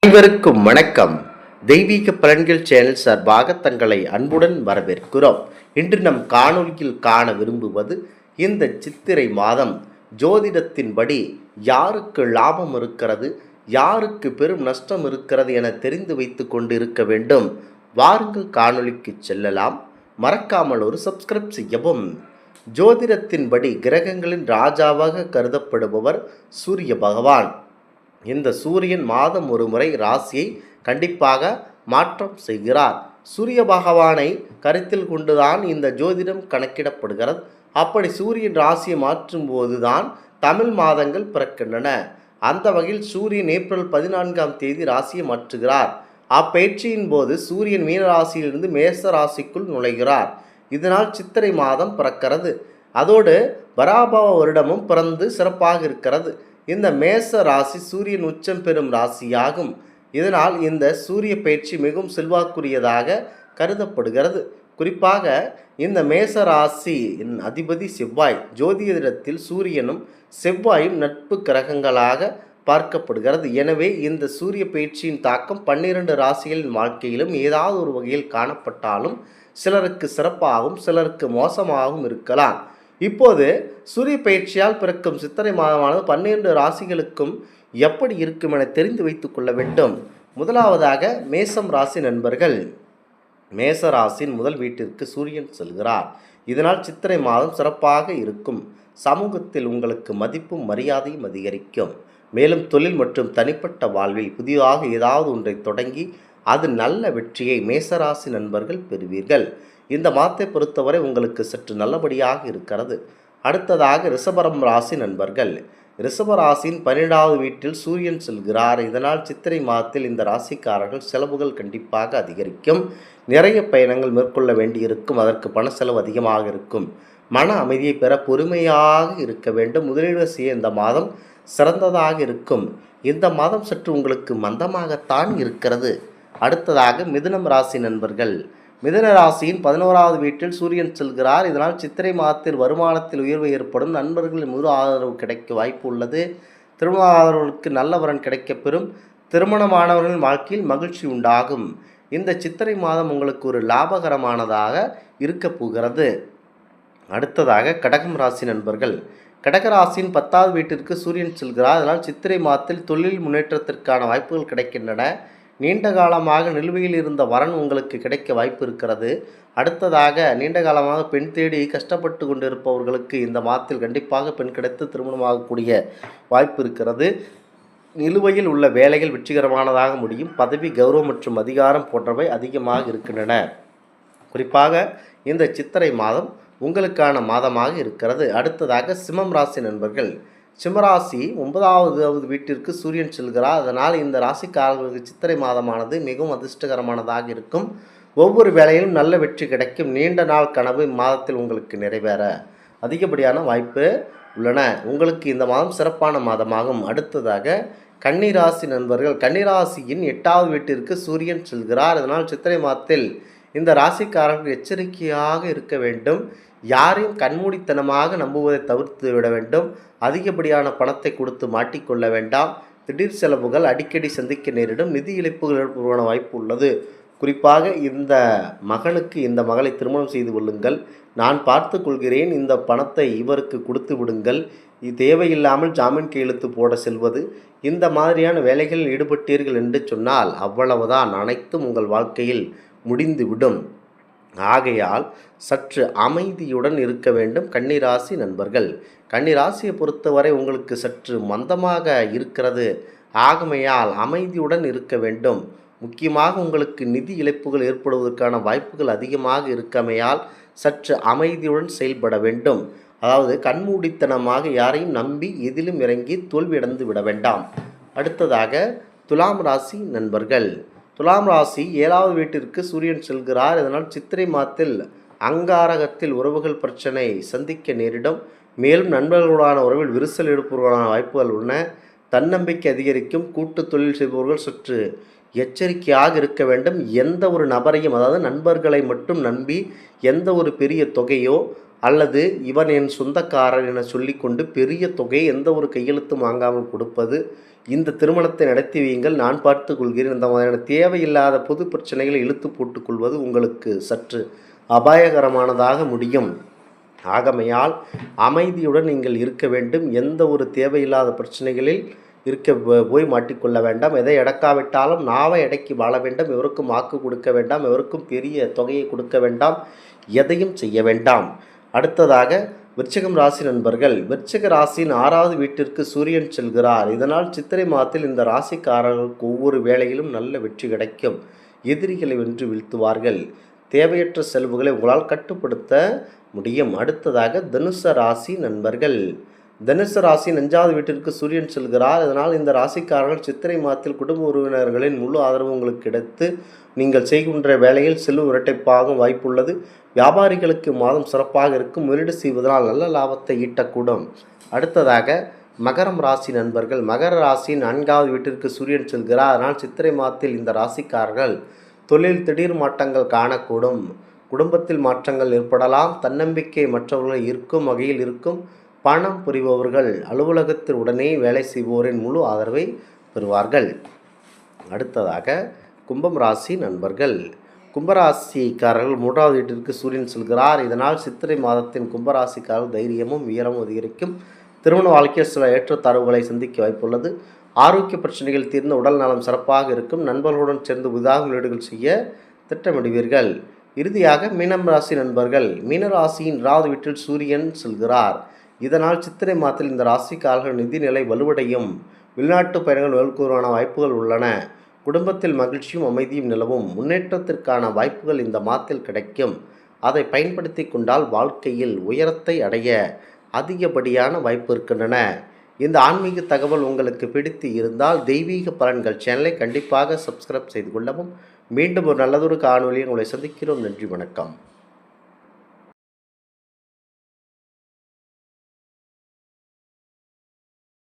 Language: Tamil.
அனைவருக்கும் வணக்கம். தெய்வீக பலன்கள் சேனல் சார்பாக தங்களை அன்புடன் வரவேற்கிறோம். இன்று நம் காணொலியில் காண விரும்புவது இந்த சித்திரை மாதம் ஜோதிடத்தின்படி யாருக்கு லாபம் இருக்கிறது, யாருக்கு பெரும் நஷ்டம் இருக்கிறது என தெரிந்து வைத்து கொண்டு இருக்க வேண்டும். வாருங்கள் காணொலிக்கு செல்லலாம். மறக்காமல் ஒரு சப்ஸ்கிரைப் செய்யவும். ஜோதிடத்தின்படி கிரகங்களின் ராஜாவாக கருதப்படுபவர் சூரிய பகவான். இந்த சூரியன் மாதம் ஒரு முறை ராசியை கண்டிப்பாக மாற்றம் செய்கிறார். சூரிய பகவானை கருத்தில் கொண்டுதான் இந்த ஜோதிடம் கணக்கிடப்படுகிறது. அப்படி சூரியன் ராசியை மாற்றும் போதுதான் தமிழ் மாதங்கள் பிறக்கின்றன. அந்த வகையில் சூரியன் ஏப்ரல் 14ஆம் தேதி ராசியை மாற்றுகிறார். அப்பெயர்ச்சியின் போது சூரியன் மீன ராசியிலிருந்து மேச ராசிக்குள் நுழைகிறார். இதனால் சித்திரை மாதம் பிறக்கிறது. அதோடு பராபவ வருடமும் பிறந்து சிறப்பாக இருக்கிறது. இந்த மேச ராசி சூரியன் உச்சம் பெறும் ராசியாகும். இதனால் இந்த சூரிய பயிற்சி மிகவும் செல்வாக்குரியதாக கருதப்படுகிறது. குறிப்பாக இந்த மேச ராசியின் அதிபதி செவ்வாய். ஜோதிடத்தில் சூரியனும் செவ்வாயும் நட்பு கிரகங்களாக பார்க்கப்படுகிறது. எனவே இந்த சூரிய பயிற்சியின் தாக்கம் 12 ராசிகளின் வாழ்க்கையிலும் ஏதாவது ஒரு வகையில் காணப்பட்டாலும் சிலருக்கு சிறப்பாகவும் சிலருக்கு மோசமாகவும் இருக்கலாம். இப்போது சூரிய பயிற்சியால் பிறக்கும் சித்திரை மாதமானது 12 ராசிகளுக்கும் எப்படி இருக்கும் என தெரிந்து வைத்துக் கொள்ள வேண்டும். முதலாவதாக மேசம் ராசி நண்பர்கள். மேச ராசியின் முதல் வீட்டிற்கு சூரியன் செல்கிறார். இதனால் சித்திரை மாதம் சிறப்பாக இருக்கும். சமூகத்தில் உங்களுக்கு மதிப்பும் மரியாதையும் அதிகரிக்கும். மேலும் தொழில் மற்றும் தனிப்பட்ட வாழ்வில் புதிதாக ஏதாவது ஒன்றை தொடங்கி அது நல்ல வெற்றியை மேசராசி நண்பர்கள் பெறுவீர்கள். இந்த மாதத்தை பொறுத்தவரை உங்களுக்கு சற்று நல்லபடியாக இருக்கிறது. அடுத்ததாக ரிஷபம் ராசி நண்பர்கள். ரிஷப ராசியின் 12வது வீட்டில் சூரியன் செல்கிறார். இதனால் சித்திரை மாதத்தில் இந்த ராசிக்காரர்கள் செலவுகள் கண்டிப்பாக அதிகரிக்கும். நிறைய பயணங்கள் மேற்கொள்ள வேண்டியிருக்கும். அதற்கு பண செலவு அதிகமாக இருக்கும். மன அமைதியை பெற பொறுமையாக இருக்க வேண்டும். முதலீடு செய்ய இந்த மாதம் சிறந்ததாக இருக்கும். இந்த மாதம் சற்று உங்களுக்கு மந்தமாகத்தான் இருக்கிறது. அடுத்ததாக மிதுனம் ராசி நண்பர்கள். மிதுன ராசியின் 11வது வீட்டில் சூரியன் செல்கிறார். இதனால் சித்திரை மாதத்தில் வருமானத்தில் உயர்வு ஏற்படும். நண்பர்களின் முழு ஆதரவு கிடைக்க வாய்ப்பு உள்ளது. திருமண ஆதரவுகளுக்கு நல்ல வரன் கிடைக்கப்பெறும். திருமணமானவர்களின் வாழ்க்கையில் மகிழ்ச்சி உண்டாகும். இந்த சித்திரை மாதம் உங்களுக்கு ஒரு லாபகரமானதாக இருக்க போகிறது. அடுத்ததாக கடகம் ராசி நண்பர்கள். கடகராசியின் 10வது வீட்டிற்கு சூரியன் செல்கிறார். அதனால் சித்திரை மாதத்தில் தொழில் முன்னேற்றத்திற்கான வாய்ப்புகள் கிடைக்கின்றன. நீண்ட காலமாக நிலுவையில் இருந்த வரன் உங்களுக்கு கிடைக்க வாய்ப்பு இருக்கிறது. அடுத்ததாக நீண்ட காலமாக பெண் தேடி கஷ்டப்பட்டு கொண்டிருப்பவர்களுக்கு இந்த மாதத்தில் கண்டிப்பாக பெண் கிடைத்து திருமணமாகக்கூடிய வாய்ப்பு இருக்கிறது. நிலுவையில் உள்ள வேலைகள் வெற்றிகரமானதாக முடியும். பதவி, கௌரவம் மற்றும் அதிகாரம் போன்றவை அதிகமாக இருக்கின்றன. குறிப்பாக இந்த சித்திரை மாதம் உங்களுக்கான மாதமாக இருக்கிறது. அடுத்ததாக சிம்மம் ராசி நண்பர்கள். சிம்மராசி 9வது வீட்டிற்கு சூரியன் செல்கிறார். அதனால் இந்த ராசிக்காரர்களுக்கு சித்திரை மாதமானது மிகவும் அதிர்ஷ்டகரமானதாக இருக்கும். ஒவ்வொரு வேலையிலும் நல்ல வெற்றி கிடைக்கும். நீண்ட நாள் கனவு மாதத்தில் உங்களுக்கு நிறைவேற அதிகப்படியான வாய்ப்பு உள்ளன. உங்களுக்கு இந்த மாதம் சிறப்பான மாதமாகும். அடுத்ததாக கன்னிராசி நண்பர்கள். கன்னிராசியின் 8வது வீட்டிற்கு சூரியன் செல்கிறார். அதனால் சித்திரை மாதத்தில் இந்த ராசிக்காரர்கள் எச்சரிக்கையாக இருக்க வேண்டும். யாரையும் கண்மூடித்தனமாக நம்புவதை தவிர்த்து விட வேண்டும். அதிகப்படியான பணத்தை கொடுத்து மாட்டிக்கொள்ள வேண்டாம். திடீர் செலவுகள் அடிக்கடி சந்திக்க நேரிடும். நிதி இழப்புகள் ஏற்படுவன வாய்ப்பு உள்ளது. குறிப்பாக இந்த மகனுக்கு இந்த மகளை திருமணம் செய்து கொள்ளுங்கள். நான் பார்த்து கொள்கிறேன், இந்த பணத்தை இவருக்கு கொடுத்து விடுங்கள். இது தேவையில்லாமல் ஜாமீன் கையெழுத்து போட செல்வது, இந்த மாதிரியான வேலைகளில் ஈடுபட்டீர்கள் என்று சொன்னால் அவ்வளவுதான், அனைத்தும் உங்கள் வாழ்க்கையில் முடிந்துவிடும். ஆகையால் சற்று அமைதியுடன் இருக்க வேண்டும் கன்னிராசி நண்பர்கள். கன்னிராசியை பொறுத்தவரை உங்களுக்கு சற்று மந்தமாக இருக்கிறது. ஆகமையால் அமைதியுடன் இருக்க வேண்டும். முக்கியமாக உங்களுக்கு நிதி இழப்புகள் ஏற்படுவதற்கான வாய்ப்புகள் அதிகமாக இருக்கமையால் சற்று அமைதியுடன் செயல்பட வேண்டும். அதாவது கண்மூடித்தனமாக யாரையும் நம்பி எதிலும் இறங்கி தோல்வியடைந்து விட வேண்டாம். அடுத்ததாக துலாம் ராசி நண்பர்கள். துலாம் ராசி 7வது வீட்டிற்கு சூரியன் செல்கிறார். இதனால் சித்திரை மாதத்தில் அங்காரகத்தில் உறவுகள் பிரச்சனை சந்திக்க நேரிடும். மேலும் நண்பர்களுடான உறவில் விரிசல் எடுப்பவர்களான வாய்ப்புகள் உள்ளன. தன்னம்பிக்கை அதிகரிக்கும். கூட்டு தொழில் செய்பவர்கள் சற்று எச்சரிக்கையாக இருக்க வேண்டும். எந்த ஒரு நபரையும், அதாவது நண்பர்களை மட்டும் நம்பி எந்த ஒரு பெரிய தொகையோ அல்லது இவன் என் சொந்தக்காரன் என சொல்லிக்கொண்டு பெரிய தொகையை எந்த ஒரு கையெழுத்தும் வாங்காமல் கொடுப்பது, இந்த திருமணத்தை நடத்தி வையுங்கள் நான் பார்த்துக் கொள்கிறேன், இந்த மாதிரியான தேவையில்லாத பொது பிரச்சனைகளை இழுத்து போட்டுக்கொள்வது உங்களுக்கு சற்று அபாயகரமானதாக முடியும். ஆகமையால் அமைதியுடன் நீங்கள் இருக்க வேண்டும். எந்த ஒரு தேவையில்லாத பிரச்சனைகளில் போய் மாட்டிக்கொள்ள வேண்டாம். எதை அடக்காவிட்டாலும் நாவை அடக்கி வாழ வேண்டும். எவருக்கும் வாக்கு கொடுக்க வேண்டாம். எவருக்கும் பெரிய தொகையை கொடுக்க வேண்டாம். எதையும் செய்ய வேண்டாம். அடுத்ததாக விருச்சிகம் ராசி நண்பர்கள், விருச்சிக ராசியின் 6வது வீட்டிற்கு சூரியன் செல்கிறார். இதனால் சித்திரை மாதத்தில் இந்த ராசிக்காரர்களுக்கு ஒவ்வொரு வேளையிலும் நல்ல வெற்றி கிடைக்கும். எதிரிகளை வென்று வீழ்த்துவார்கள். தேவையற்ற செலவுகளை உங்களால் கட்டுப்படுத்த முடியும். அடுத்ததாக தனுசு ராசி நண்பர்கள், தனுசு ராசியின் 5வது வீட்டிற்கு சூரியன் செல்கிறார். இதனால் இந்த ராசிக்காரர்கள் சித்திரை மாதத்தில் குடும்ப உறவினர்களின் முழு ஆதரவு உங்களுக்கு கிடைத்து நீங்கள் செய்கின்ற வேலையில் செல்வம் இரட்டைப்பாகும் வாய்ப்புள்ளது. வியாபாரிகளுக்கு மாதம் சிறப்பாக இருக்கும். முதலீடு செய்வதனால் நல்ல லாபத்தை ஈட்டக்கூடும். அடுத்ததாக மகரம் ராசி நண்பர்கள், மகர ராசியின் 4வது வீட்டிற்கு சூரியன் செல்கிறார். அதனால் சித்திரை மாதத்தில் இந்த ராசிக்காரர்கள் தொழில் திடீர் மாற்றங்கள் காணக்கூடும். குடும்பத்தில் மாற்றங்கள் ஏற்படலாம். தன்னம்பிக்கை மற்றவர்களை ஈர்க்கும் வகையில் இருக்கும். பணம் புரிபவர்கள் அலுவலகத்தில் உடனே வேலை செய்வோரின் முழு ஆதரவை பெறுவார்கள். அடுத்ததாக கும்பம் ராசி நண்பர்கள், கும்பராசிக்காரர்கள் 3வது வீட்டிற்கு சூரியன் செல்கிறார். இதனால் சித்திரை மாதத்தின் கும்பராசிக்காரர்கள் தைரியமும் வீரமும் அதிகரிக்கும். திருமண வாழ்க்கையில் சில ஏற்றத்தாழ்வுகளை சந்திக்க வாய்ப்புள்ளது. ஆரோக்கிய பிரச்சனைகள் தீர்ந்து உடல் நலம் சிறப்பாக இருக்கும். நண்பர்களுடன் சேர்ந்து புதிதாக முதலீடுகள் செய்ய திட்டமிடுவீர்கள். இறுதியாக மீனம் ராசி நண்பர்கள், மீனராசியின் 2வது வீட்டில் சூரியன் செல்கிறார். இதனால் சித்திரை மாதத்தில் இந்த ராசிக்காரர்கள் நிதிநிலை வலுவடையும். வெளிநாட்டு பயணங்கள் மேற்கூறான வாய்ப்புகள் உள்ளன. குடும்பத்தில் மகிழ்ச்சியும் அமைதியும் நிலவும். முன்னேற்றத்திற்கான வாய்ப்புகள் இந்த மாதத்தில் கிடைக்கும். அதை பயன்படுத்தி கொண்டால் வாழ்க்கையில் உயரத்தை அடைய அதிகப்படியான வாய்ப்பு இருக்கின்றன. இந்த ஆன்மீக தகவல் உங்களுக்கு பிடித்து இருந்தால் தெய்வீக பலன்கள் சேனலை கண்டிப்பாக சப்ஸ்கிரைப் செய்து கொள்ளவும். மீண்டும் ஒரு நல்லதொரு காணொலியை உங்களை சந்திக்கிறோம். நன்றி, வணக்கம்.